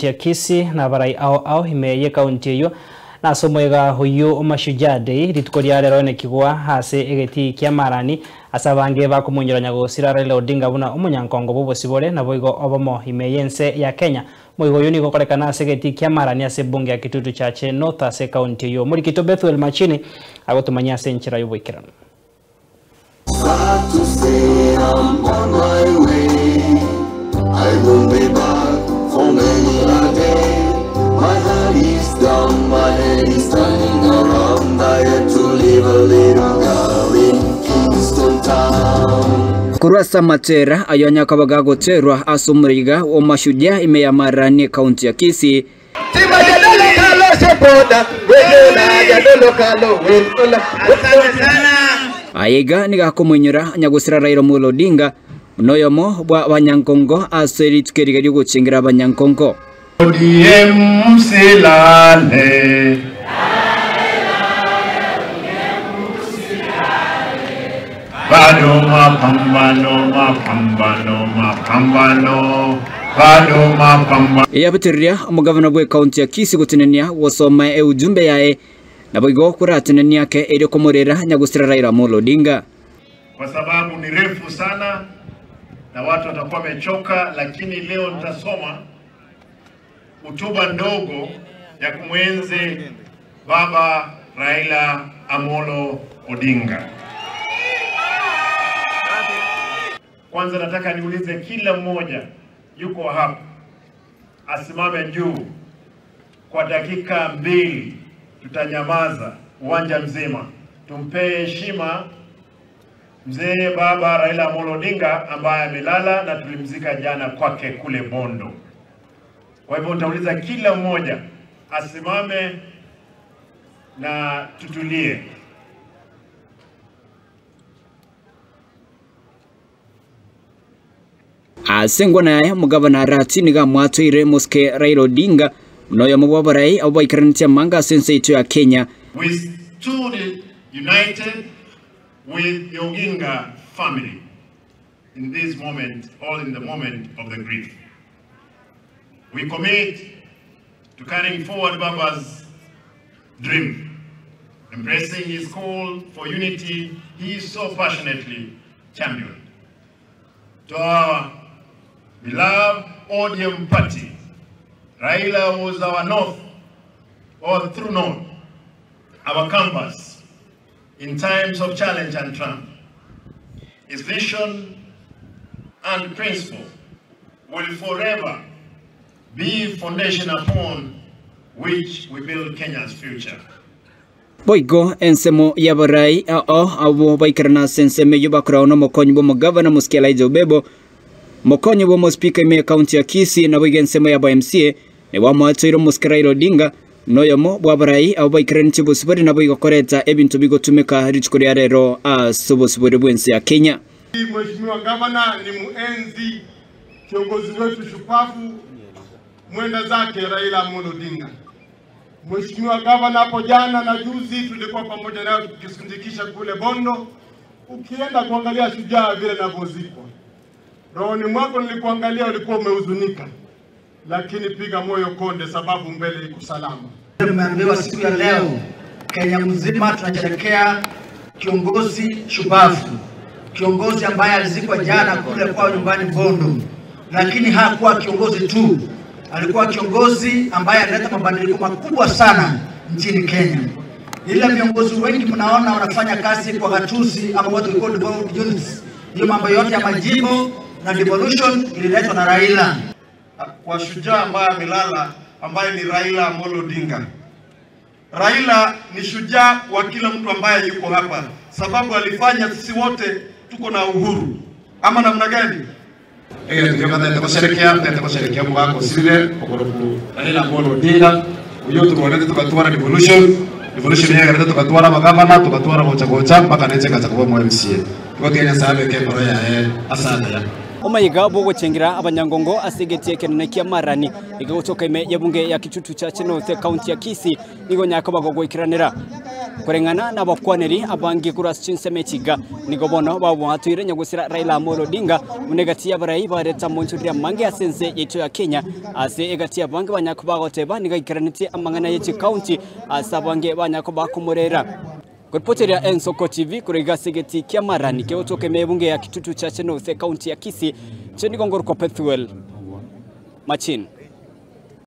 ya Kisii na barai ao imeye kaunti hiyo na somwega huyu Mashujaa Day ritukoria rero ne kigwa hase egeti kya marani asabange bakumunyoranya gusira Raila Odinga buna umunyankongo bobosibore na boigo obomo imeyense ya Kenya moigo yuni gokorekana segeti kya marani ase bunge ya Kitutu chache North ase kaunti hiyo muri kito Bethel Machini agotumanya ase nchira yobwikirana. I will be back for many a day. My heart is down, my head is turning around. I had to leave a little girl in Kingston Town. Kurasa Matera ayonya kabaga goterwa asumuriga o Mashujaa imeya marani kaunti ya Kisii. Aiga nigakumwenyura nyagusira Raila Amolo Odinga noyomo bwa banyankongo aseri tukeriga gucingira abanyankongo. ODM silale bado mapambano bado mapambano. Yabitiria umugavana bwe kaunti ya Kisii gutinenia wosoma ujumbe yae na boigo kuratinenia ke eri komorera nyagusira Raila Amolo Odinga kwa sababu ni refu sana na watu watakuwa wamechoka, lakini leo nitasoma hotuba ndogo ya kumwenzi Baba Raila Amolo Odinga. Kwanza nataka niulize kila mmoja yuko hapa asimame juu kwa dakika 2, tutanyamaza uwanja mzima tumpe heshima mzee Baba Raila Amolo Odinga ambaye amelala na tulimzika jana kwake kule Bondo. Kwa hivyo nitauliza kila mmoja asimame na tutulie. Asengwa naye mugavana ratini ga mwatwire muske Raila Odinga noyo mubabarai abaikrantia manga sense ya Kenya. We stood united with the Odinga family in this moment, all in the moment of the grief. We commit to carrying forward Baba's dream, embracing his call for unity he so passionately championed. To our beloved ODM party, Raila was our north, or true north, our compass in times of challenge and triumph. His vision and principle will forever be foundation upon which we build Kenya's future. Boigo ensemo yabarai abo baikarana senseme yubakura ono mokonyi bo mugavana muskela Ijobebo mokonyi bo mo speaker me county ya Kisii na boigo ensemo yaba MCA ne wa mwatiro muskera Raila Odinga noyomo bwabarai abo baikarana chibosibori na boigo koreta ebintu bigotumika richukuri rero asobosibori bwensi ya Kenya. Mheshimiwa Gavana ni muenzi kiongozi wetu shupavu mwenda zake Raila Amolo Odinga. Mheshimiwa Gavana, hapo jana na juzi tulikuwa pamoja nayo tukisindikisha kule Bondo. Ukienda kuangalia shujaa vile anavyozikwa, rohoni mwako nilikuangalia ulikuwa umehuzunika, lakini piga moyo konde sababu mbele iko salama. Tumeambiwa siku ya leo Kenya mzima tunasherehekea kiongozi shupavu, kiongozi ambaye alizikwa jana kule kwa nyumbani Bondo, lakini hakuwa kiongozi tu, alikuwa kiongozi ambaye alileta mabadiliko makubwa sana nchini Kenya. Ila viongozi wengi mnaona wanafanya kazi kwa gatuzi ama watu walikuwa devolved units. Hiyo mambo yote ya majimbo na devolution ililetwa na Raila. Kwa shujaa ambaye amelala ambaye ni Raila Amolo Odinga. Raila ni shujaa wa kila mtu ambaye yuko hapa, sababu alifanya sisi wote tuko na uhuru. Ama namna gani? Tutasherekea mwaka sile kwa Raila Amolo Odinga uyo tuone tukatwara devolution ya gareta tukatwara magavana tukatwara gocha mpaka nece kachakwa mu MCA kwa Kenya sabe ke boroya asante ya Omayiga bogo chengira abanyangongo asegetie kenene kia marani igagotoka ime ya bunge ya Kitutu chache North county ya Kisii nigo nyaka bago ikiranira kurengana na bakwaneri abangi kuras chinseme chiga nigobono babwatwire nyagusira Raila Amolo Odinga unegatia barai bareta monchuria mange asense yecho ya Kenya ase egatia bangi banyakuba goteba nigaikiraniti amangana yechi county asabange banyakuba kumurera Kuripoteria Ensoko TV kuriga segeti kia Marani ke utoke mebunge ya Kitutu Chache North County ya Kisii cheni gongoro kwa Pethuel Machin.